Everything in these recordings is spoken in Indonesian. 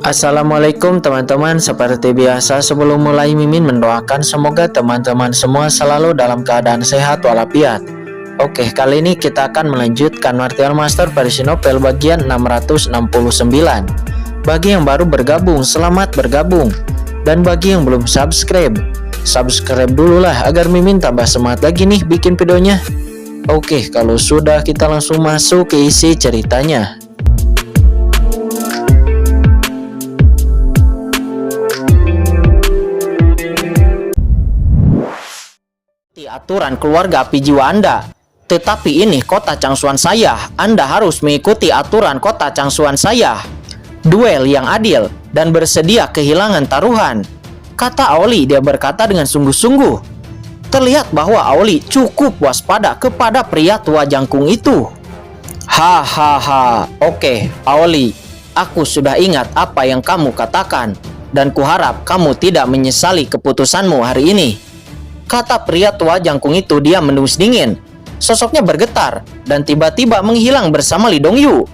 Assalamualaikum teman-teman. Seperti biasa, sebelum mulai Mimin mendoakan semoga teman-teman semua selalu dalam keadaan sehat walafiat. Oke, kali ini kita akan melanjutkan Martial Master versi novel bagian 669. Bagi yang baru bergabung, selamat bergabung. Dan bagi yang belum subscribe dulu lah agar Mimin tambah semangat lagi nih bikin videonya. Oke, kalau sudah kita langsung masuk ke isi ceritanya. Aturan keluarga api jiwa Anda. Tetapi ini kota Changsuan saya. Anda harus mengikuti aturan kota Changsuan saya. Duel yang adil dan bersedia kehilangan taruhan, kata Aoli. Dia berkata dengan sungguh-sungguh. Terlihat bahwa Aoli cukup waspada kepada pria tua jangkung itu. Hahaha. Oke, Aoli, aku sudah ingat apa yang kamu katakan, dan kuharap kamu tidak menyesali keputusanmu hari ini, kata pria tua jangkung itu. Dia mendengus dingin. Sosoknya bergetar dan tiba-tiba menghilang bersama Li Dongyu.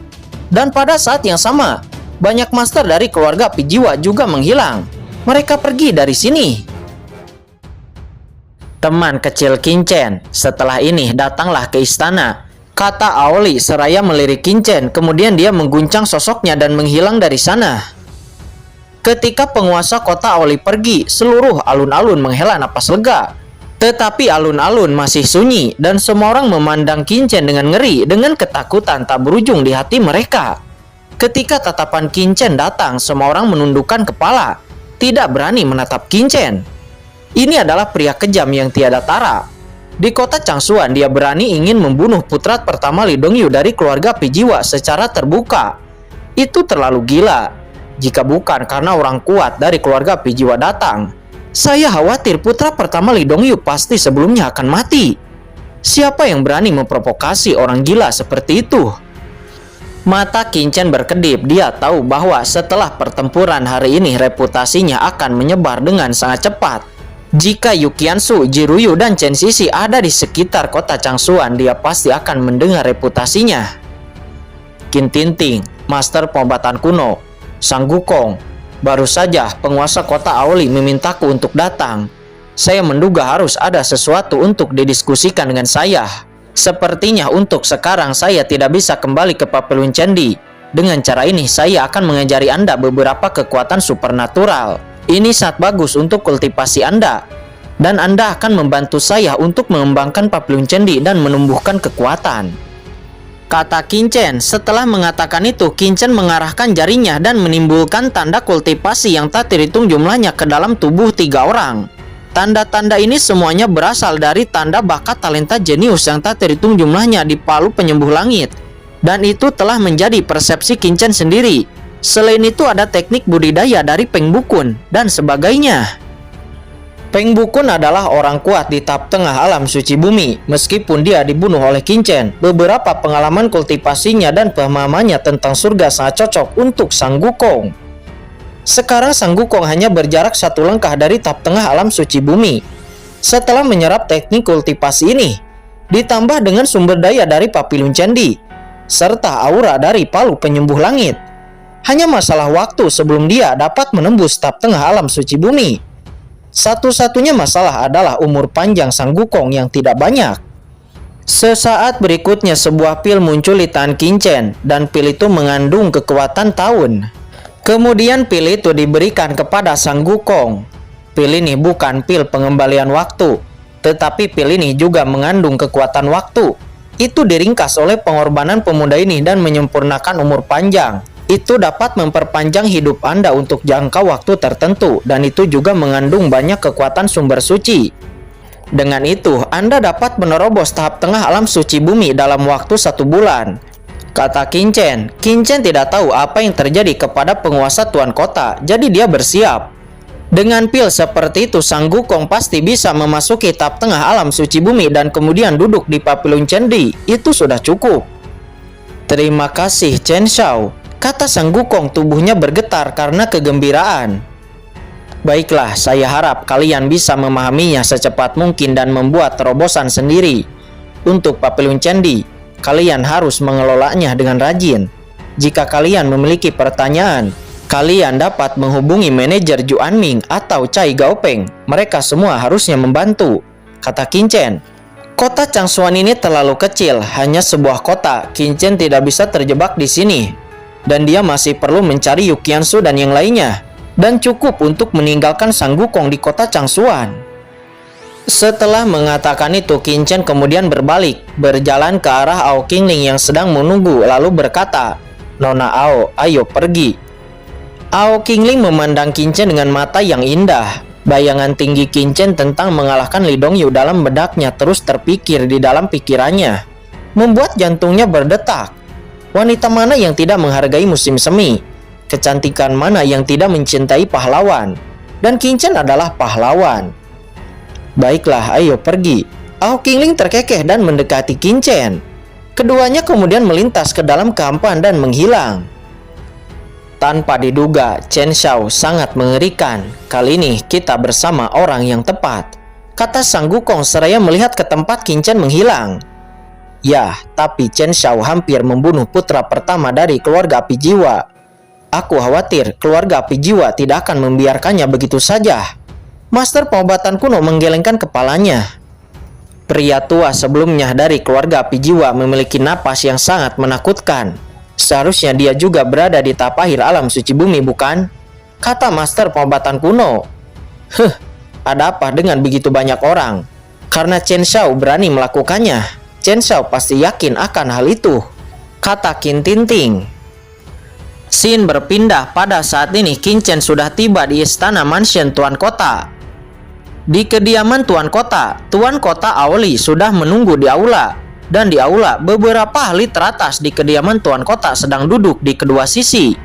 Dan pada saat yang sama, banyak master dari keluarga api jiwa juga menghilang. Mereka pergi dari sini. Teman kecil Qinchen, setelah ini datanglah ke istana, kata Aoli seraya melirik Qinchen. Kemudian dia mengguncang sosoknya dan menghilang dari sana. Ketika penguasa kota Aoli pergi, seluruh alun-alun menghela napas lega. Tetapi alun-alun masih sunyi dan semua orang memandang Qinchen dengan ngeri, dengan ketakutan tak berujung di hati mereka. Ketika tatapan Qinchen datang, semua orang menundukkan kepala, tidak berani menatap Qinchen. Ini adalah pria kejam yang tiada tara. Di kota Changsuan, dia berani ingin membunuh putra pertama Li Dongyu dari keluarga api jiwa secara terbuka. Itu terlalu gila. Jika bukan karena orang kuat dari keluarga api jiwa datang, saya khawatir putra pertama Li Dongyu pasti sebelumnya akan mati. Siapa yang berani memprovokasi orang gila seperti itu? Mata Qinchen berkedip. Dia tahu bahwa setelah pertempuran hari ini reputasinya akan menyebar dengan sangat cepat. Jika Yu Qiansu, Jiruyu, dan Chen Xixi ada di sekitar kota Changsuan, dia pasti akan mendengar reputasinya. Qin Tinting, master pengobatan kuno, Sang Gukong. Baru saja penguasa kota Aoli memintaku untuk datang. Saya menduga harus ada sesuatu untuk didiskusikan dengan saya. Sepertinya untuk sekarang saya tidak bisa kembali ke Papillon Candi. Dengan cara ini saya akan mengajari Anda beberapa kekuatan supernatural. Ini sangat bagus untuk kultivasi Anda. Dan Anda akan membantu saya untuk mengembangkan Papillon Candi dan menumbuhkan kekuatan, kata Qinchen. Setelah mengatakan itu, Qinchen mengarahkan jarinya dan menimbulkan tanda kultivasi yang tak terhitung jumlahnya ke dalam tubuh 3 orang. Tanda-tanda ini semuanya berasal dari tanda bakat talenta jenius yang tak terhitung jumlahnya di palu penyembuh langit. Dan itu telah menjadi persepsi Qinchen sendiri. Selain itu ada teknik budidaya dari Peng Bukun dan sebagainya. Peng Bukun adalah orang kuat di tahap tengah alam suci bumi. Meskipun dia dibunuh oleh Qinchen, beberapa pengalaman kultivasinya dan pemahamannya tentang surga sangat cocok untuk Sang Gukong. Sekarang Sang Gukong hanya berjarak 1 langkah dari tahap tengah alam suci bumi. Setelah menyerap teknik kultivasi ini, ditambah dengan sumber daya dari Papillon Candi, serta aura dari palu penyembuh langit, hanya masalah waktu sebelum dia dapat menembus tahap tengah alam suci bumi. Satu-satunya masalah adalah umur panjang Sang Gukong yang tidak banyak. Sesaat berikutnya sebuah pil muncul di tangan Qinchen, dan pil itu mengandung kekuatan tahun. Kemudian pil itu diberikan kepada Sang Gukong. Pil ini bukan pil pengembalian waktu, tetapi pil ini juga mengandung kekuatan waktu. Itu diringkas oleh pengorbanan pemuda ini dan menyempurnakan umur panjang. Itu dapat memperpanjang hidup Anda untuk jangka waktu tertentu, dan itu juga mengandung banyak kekuatan sumber suci. Dengan itu, Anda dapat menerobos tahap tengah alam suci bumi dalam waktu 1 bulan, kata Qinchen. Qinchen tidak tahu apa yang terjadi kepada penguasa tuan kota, jadi dia bersiap. Dengan pil seperti itu, Sang Gukong pasti bisa memasuki tahap tengah alam suci bumi dan kemudian duduk di Papillon Candi. Itu sudah cukup. Terima kasih Chen Xiao, kata Sang Gukong. Tubuhnya bergetar karena kegembiraan. Baiklah, saya harap kalian bisa memahaminya secepat mungkin dan membuat terobosan sendiri. Untuk Papillon Candi, kalian harus mengelolanya dengan rajin. Jika kalian memiliki pertanyaan, kalian dapat menghubungi manajer Juan Ming atau Cai Gaopeng. Mereka semua harusnya membantu, kata Qin Chen. Kota Changshuan ini terlalu kecil, hanya sebuah kota. Qin Chen tidak bisa terjebak di sini. Dan dia masih perlu mencari Yu Qianzu dan yang lainnya. Dan cukup untuk meninggalkan Sang Wukong di kota Changshuan. Setelah mengatakan itu, Qin Chen kemudian berbalik, berjalan ke arah Ao Qingling yang sedang menunggu, lalu berkata, "Nona Ao, ayo pergi." Ao Qingling memandang Qin Chen dengan mata yang indah. Bayangan tinggi Qin Chen tentang mengalahkan Li Dongyu dalam bedaknya terus terpikir di dalam pikirannya, membuat jantungnya berdetak. Wanita mana yang tidak menghargai musim semi? Kecantikan mana yang tidak mencintai pahlawan? Dan Qin Chen adalah pahlawan. Baiklah, ayo pergi. Ao Qingling terkekeh dan mendekati Qin Chen. Keduanya kemudian melintas ke dalam kehampaan dan menghilang. Tanpa diduga, Chen Xiao sangat mengerikan. Kali ini kita bersama orang yang tepat, kata Sang Wukong seraya melihat ke tempat Qin Chen menghilang. Ya, tapi Chen Xiao hampir membunuh putra pertama dari keluarga api jiwa. Aku khawatir keluarga api jiwa tidak akan membiarkannya begitu saja. Master pengobatan kuno menggelengkan kepalanya. Pria tua sebelumnya dari keluarga api jiwa memiliki napas yang sangat menakutkan. Seharusnya dia juga berada di tapahir alam suci bumi, bukan? Kata Master pengobatan kuno. Ada apa dengan begitu banyak orang? Karena Chen Xiao berani melakukannya, Chen Xiao pasti yakin akan hal itu, kata Qin Tinting. Scene berpindah pada saat ini. Qin Chen sudah tiba di istana mansion Tuan Kota. Di kediaman Tuan Kota Aoli sudah menunggu di aula. Dan di aula, beberapa ahli teratas di kediaman Tuan Kota sedang duduk di kedua sisi.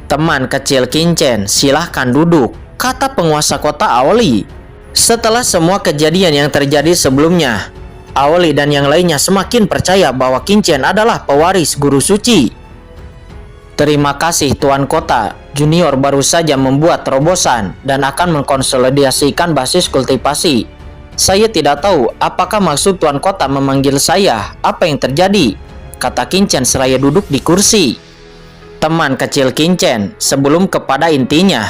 Teman kecil Qin Chen, silahkan duduk, kata penguasa kota Aoli. Setelah semua kejadian yang terjadi sebelumnya, Aoli dan yang lainnya semakin percaya bahwa Qin Chen adalah pewaris guru suci. Terima kasih Tuan Kota. Junior baru saja membuat terobosan dan akan mengkonsolidasikan basis kultivasi. Saya tidak tahu apakah maksud Tuan Kota memanggil saya. Apa yang terjadi? Kata Qin Chen seraya duduk di kursi. Teman kecil Qin Chen, sebelum kepada intinya,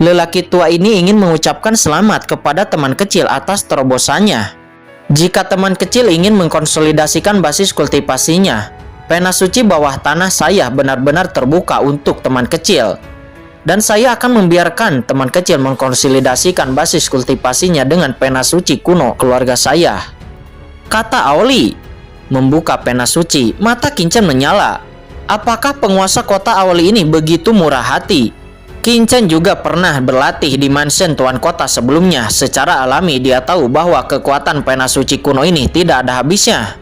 lelaki tua ini ingin mengucapkan selamat kepada teman kecil atas terobosannya. Jika teman kecil ingin mengkonsolidasikan basis kultivasinya, pena suci bawah tanah saya benar-benar terbuka untuk teman kecil. Dan saya akan membiarkan teman kecil mengkonsolidasikan basis kultivasinya dengan pena suci kuno keluarga saya, kata Aoli. Membuka pena suci, mata Qin Chen menyala. Apakah penguasa kota Aoli ini begitu murah hati? Qin Chen juga pernah berlatih di mansion Tuan Kota sebelumnya. Secara alami dia tahu bahwa kekuatan pena suci kuno ini tidak ada habisnya.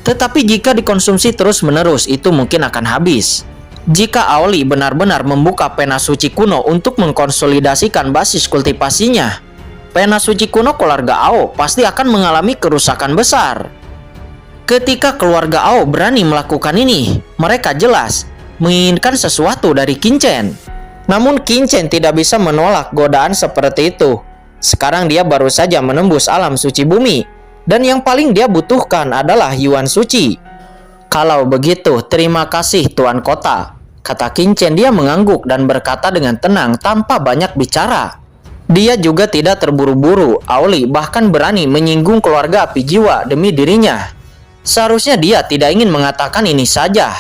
Tetapi jika dikonsumsi terus-menerus, itu mungkin akan habis. Jika Aoli benar-benar membuka pena suci kuno untuk mengkonsolidasikan basis kultivasinya, pena suci kuno keluarga Ao pasti akan mengalami kerusakan besar. Ketika keluarga Ao berani melakukan ini, mereka jelas menginginkan sesuatu dari Qin Chen. Namun Qin Chen tidak bisa menolak godaan seperti itu. Sekarang dia baru saja menembus alam suci bumi, dan yang paling dia butuhkan adalah Yuan suci. Kalau begitu, terima kasih Tuan Kota, kata Qin Chen. Dia mengangguk dan berkata dengan tenang tanpa banyak bicara. Dia juga tidak terburu-buru. Aoli bahkan berani menyinggung keluarga api jiwa demi dirinya. Seharusnya dia tidak ingin mengatakan ini saja.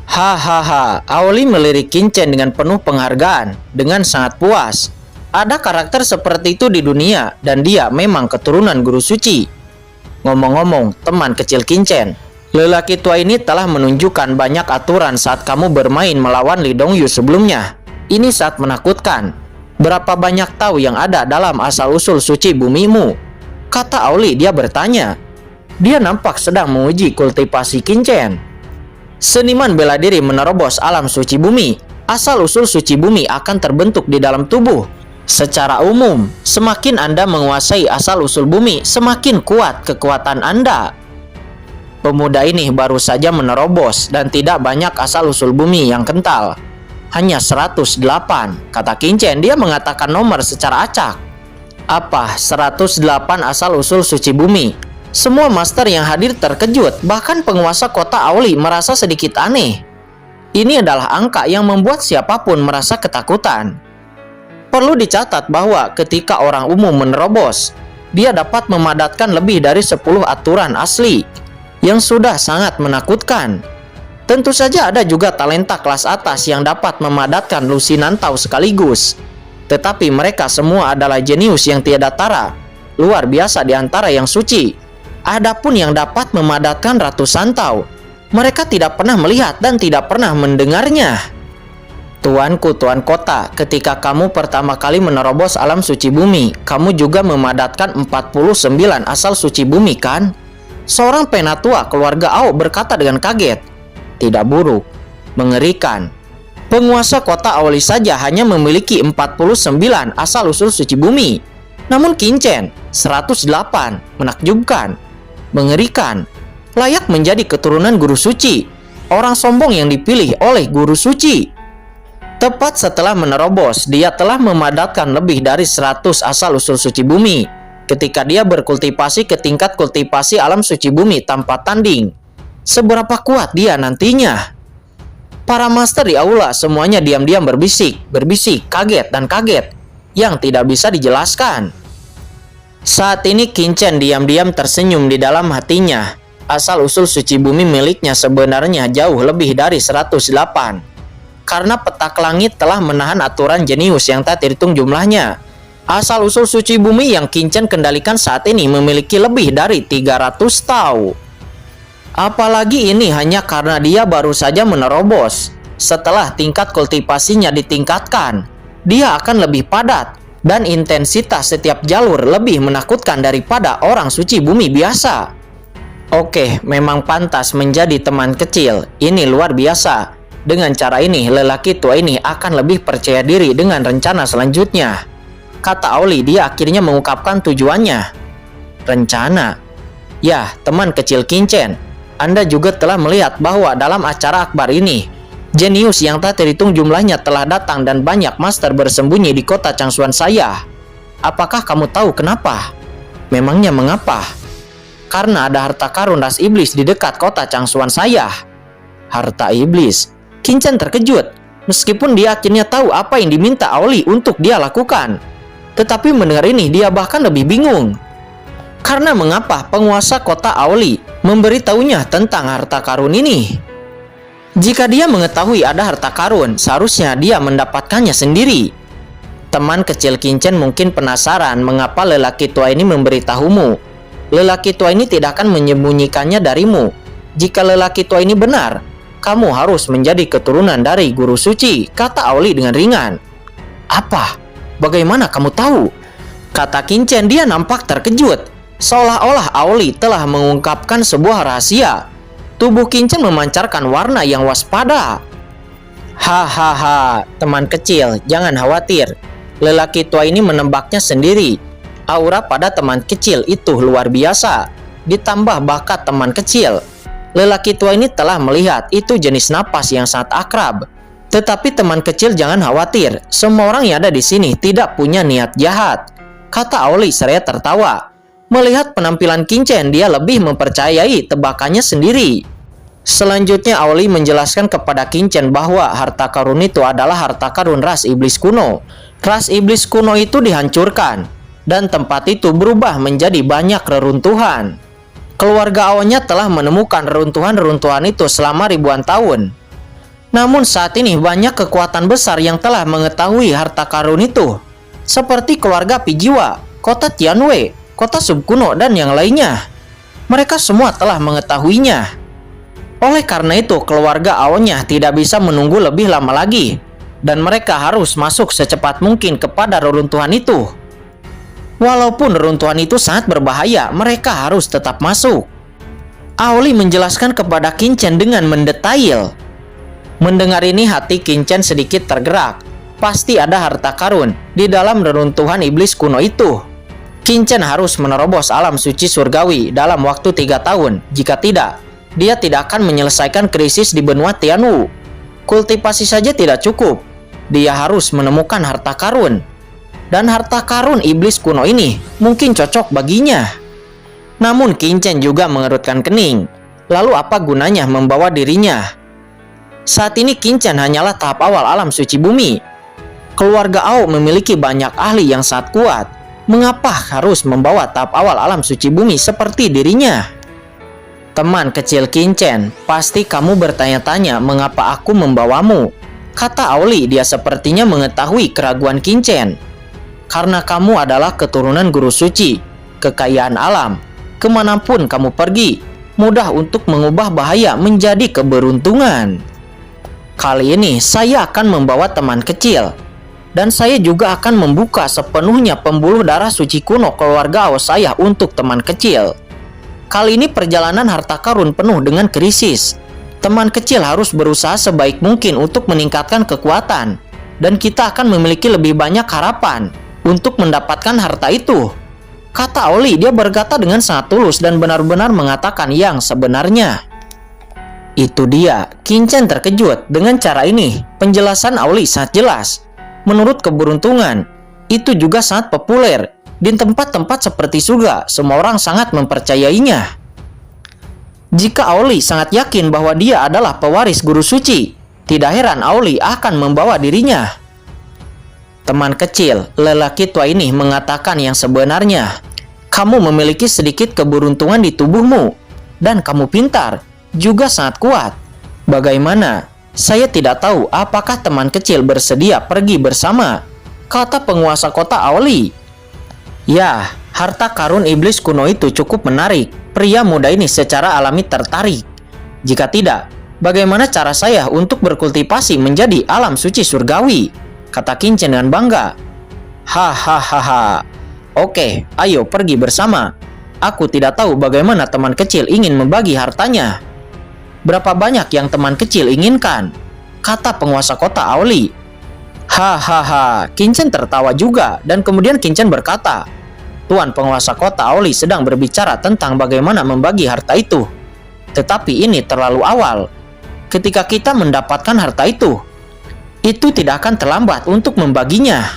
Hahaha, Aoli melirik Qin Chen dengan penuh penghargaan, dengan sangat puas. Ada karakter seperti itu di dunia, dan dia memang keturunan guru suci. Ngomong-ngomong, teman kecil Qin Chen, lelaki tua ini telah menunjukkan banyak aturan saat kamu bermain melawan Li Dongyu sebelumnya. Ini sangat menakutkan. Berapa banyak tahu yang ada dalam asal-usul suci bumimu? Kata Aoli, dia bertanya. Dia nampak sedang menguji kultivasi Qin Chen. Seniman bela diri menerobos alam suci bumi. Asal-usul suci bumi akan terbentuk di dalam tubuh. Secara umum, semakin Anda menguasai asal-usul bumi, semakin kuat kekuatan Anda. Pemuda ini baru saja menerobos dan tidak banyak asal-usul bumi yang kental. Hanya 108, kata Qin Chen. Dia mengatakan nomor secara acak. Apa 108 asal-usul suci bumi? Semua master yang hadir terkejut, bahkan penguasa kota Aoli merasa sedikit aneh. Ini adalah angka yang membuat siapapun merasa ketakutan. Perlu dicatat bahwa ketika orang umum menerobos, dia dapat memadatkan lebih dari 10 aturan asli yang sudah sangat menakutkan. Tentu saja ada juga talenta kelas atas yang dapat memadatkan lusinantau sekaligus. Tetapi mereka semua adalah jenius yang tiada tara, luar biasa di antara yang suci. Adapun yang dapat memadatkan ratusan tau, mereka tidak pernah melihat dan tidak pernah mendengarnya. Tuanku, Tuan Kota, ketika kamu pertama kali menerobos alam suci bumi, kamu juga memadatkan 49 asal suci bumi kan? Seorang penatua keluarga Ao berkata dengan kaget. Tidak buruk, mengerikan. Penguasa kota Aoli saja hanya memiliki 49 asal usul suci bumi. Namun Qinchen 108, menakjubkan, mengerikan. Layak menjadi keturunan guru suci, orang sombong yang dipilih oleh guru suci. Tepat setelah menerobos, dia telah memadatkan lebih dari 100 asal-usul suci bumi. Ketika dia berkultivasi ke tingkat kultivasi alam suci bumi tanpa tanding, seberapa kuat dia nantinya? Para master di aula semuanya diam-diam berbisik, kaget dan kaget, yang tidak bisa dijelaskan. Saat ini Qinchen diam-diam tersenyum di dalam hatinya. Asal-usul suci bumi miliknya sebenarnya jauh lebih dari 108. Karena petak langit telah menahan aturan jenius yang tak terhitung jumlahnya. Asal-usul suci bumi yang Qinchen kendalikan saat ini memiliki lebih dari 300 tau. Apalagi ini hanya karena dia baru saja menerobos. Setelah tingkat kultivasinya ditingkatkan, dia akan lebih padat dan intensitas setiap jalur lebih menakutkan daripada orang suci bumi biasa. Oke, memang pantas menjadi teman kecil. Ini luar biasa. Dengan cara ini, lelaki tua ini akan lebih percaya diri dengan rencana selanjutnya. Kata Aoli, dia akhirnya mengungkapkan tujuannya. Rencana? Ya, teman kecil Qinchen, Anda juga telah melihat bahwa dalam acara akbar ini, jenius yang tak terhitung jumlahnya telah datang dan banyak master bersembunyi di kota Changsuan saya. Apakah kamu tahu kenapa? Memangnya mengapa? Karena ada harta karun ras iblis di dekat kota Changsuan saya. Harta iblis? Qinchen terkejut, meskipun dia akhirnya tahu apa yang diminta Aoli untuk dia lakukan. Tetapi mendengar ini dia bahkan lebih bingung. Karena mengapa penguasa kota Aoli memberitahunya tentang harta karun ini? Jika dia mengetahui ada harta karun, seharusnya dia mendapatkannya sendiri. Teman kecil Qinchen mungkin penasaran mengapa lelaki tua ini memberitahumu. Lelaki tua ini tidak akan menyembunyikannya darimu. Jika lelaki tua ini benar, kamu harus menjadi keturunan dari guru suci, kata Aoli dengan ringan. Apa? Bagaimana kamu tahu? Kata Qinchen, dia nampak terkejut. Seolah-olah Aoli telah mengungkapkan sebuah rahasia. Tubuh Qinchen memancarkan warna yang waspada. Hahaha, teman kecil, jangan khawatir. Lelaki tua ini menebaknya sendiri. Aura pada teman kecil itu luar biasa. Ditambah bakat teman kecil. Lelaki tua ini telah melihat itu jenis napas yang sangat akrab. Tetapi teman kecil jangan khawatir. Semua orang yang ada di sini tidak punya niat jahat, kata Aoli seraya tertawa. Melihat penampilan Qinchen, dia lebih mempercayai tebakannya sendiri. Selanjutnya Aoli menjelaskan kepada Qinchen bahwa harta karun itu adalah harta karun ras iblis kuno. Ras iblis kuno itu dihancurkan dan tempat itu berubah menjadi banyak reruntuhan. Keluarga Aonya telah menemukan reruntuhan-reruntuhan itu selama ribuan tahun. Namun saat ini banyak kekuatan besar yang telah mengetahui harta karun itu, seperti keluarga Pijiwa, kota Tianwei, kota subkuno, dan yang lainnya. Mereka semua telah mengetahuinya. Oleh karena itu, keluarga Aonya tidak bisa menunggu lebih lama lagi, dan mereka harus masuk secepat mungkin kepada reruntuhan itu. Walaupun reruntuhan itu sangat berbahaya, mereka harus tetap masuk. Aoli menjelaskan kepada Qinchen dengan mendetail. Mendengar ini hati Qinchen sedikit tergerak. Pasti ada harta karun di dalam reruntuhan iblis kuno itu. Qinchen harus menerobos alam suci surgawi dalam waktu 3 tahun. Jika tidak, dia tidak akan menyelesaikan krisis di benua Tianwu. Kultivasi saja tidak cukup. Dia harus menemukan harta karun. Dan harta karun iblis kuno ini mungkin cocok baginya. Namun Qinchen juga mengerutkan kening. Lalu apa gunanya membawa dirinya? Saat ini Kincen hanyalah tahap awal alam suci bumi. Keluarga Ao memiliki banyak ahli yang sangat kuat. Mengapa harus membawa tahap awal alam suci bumi seperti dirinya? Teman kecil Kincen, pasti kamu bertanya-tanya mengapa aku membawamu. Kata Aoli, dia sepertinya mengetahui keraguan Kincen. Karena kamu adalah keturunan guru suci, kekayaan alam. Kemanapun kamu pergi, mudah untuk mengubah bahaya menjadi keberuntungan. Kali ini saya akan membawa teman kecil. Dan saya juga akan membuka sepenuhnya pembuluh darah suci kuno keluarga Ao saya untuk teman kecil. Kali ini perjalanan harta karun penuh dengan krisis. Teman kecil harus berusaha sebaik mungkin untuk meningkatkan kekuatan. Dan kita akan memiliki lebih banyak harapan untuk mendapatkan harta itu. Kata Aoli, dia berkata dengan sangat tulus dan benar-benar mengatakan yang sebenarnya. Itu dia, Kincen terkejut dengan cara ini. Penjelasan Aoli sangat jelas. Menurut keberuntungan, itu juga sangat populer. Di tempat-tempat seperti surga, semua orang sangat mempercayainya. Jika Aoli sangat yakin bahwa dia adalah pewaris guru suci, tidak heran Aoli akan membawa dirinya. Teman kecil, lelaki tua ini mengatakan yang sebenarnya. Kamu memiliki sedikit keberuntungan di tubuhmu, dan kamu pintar, juga sangat kuat. Bagaimana? Saya tidak tahu apakah teman kecil bersedia pergi bersama, kata penguasa kota Aoli. Ya, harta karun iblis kuno itu cukup menarik. Pria muda ini secara alami tertarik. Jika tidak, bagaimana cara saya untuk berkultivasi menjadi alam suci surgawi? Kata Kincen dengan bangga. Hahaha. Oke, ayo pergi bersama. Aku tidak tahu bagaimana teman kecil ingin membagi hartanya. Berapa banyak yang teman kecil inginkan? Kata penguasa kota Aoli. Hahaha, Kincen tertawa juga dan kemudian Kincen berkata, Tuan penguasa kota Aoli sedang berbicara tentang bagaimana membagi harta itu. Tetapi ini terlalu awal. Ketika kita mendapatkan harta itu tidak akan terlambat untuk membaginya.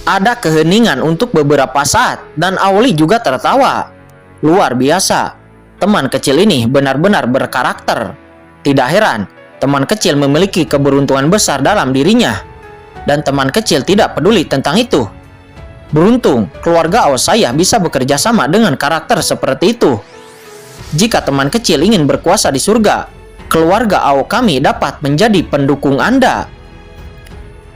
Ada keheningan untuk beberapa saat dan Aoli juga tertawa. Luar biasa, teman kecil ini benar-benar berkarakter. Tidak heran, teman kecil memiliki keberuntungan besar dalam dirinya. Dan teman kecil tidak peduli tentang itu. Beruntung, keluarga Ao saya bisa bekerja sama dengan karakter seperti itu. Jika teman kecil ingin berkuasa di surga, keluarga Ao kami dapat menjadi pendukung Anda.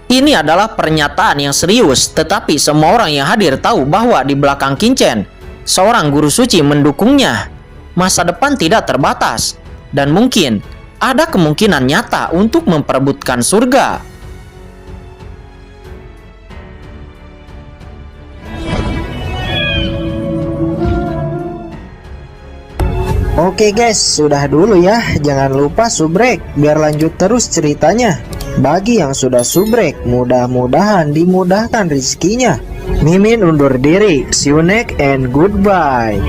Ini adalah pernyataan yang serius, tetapi semua orang yang hadir tahu bahwa di belakang Kincen, seorang guru suci mendukungnya. Masa depan tidak terbatas, dan mungkin ada kemungkinan nyata untuk memperebutkan surga. Oke guys, sudah dulu ya. Jangan lupa subrek biar lanjut terus ceritanya. Bagi yang sudah subrek, mudah-mudahan dimudahkan rezekinya. Mimin undur diri. See you next and goodbye.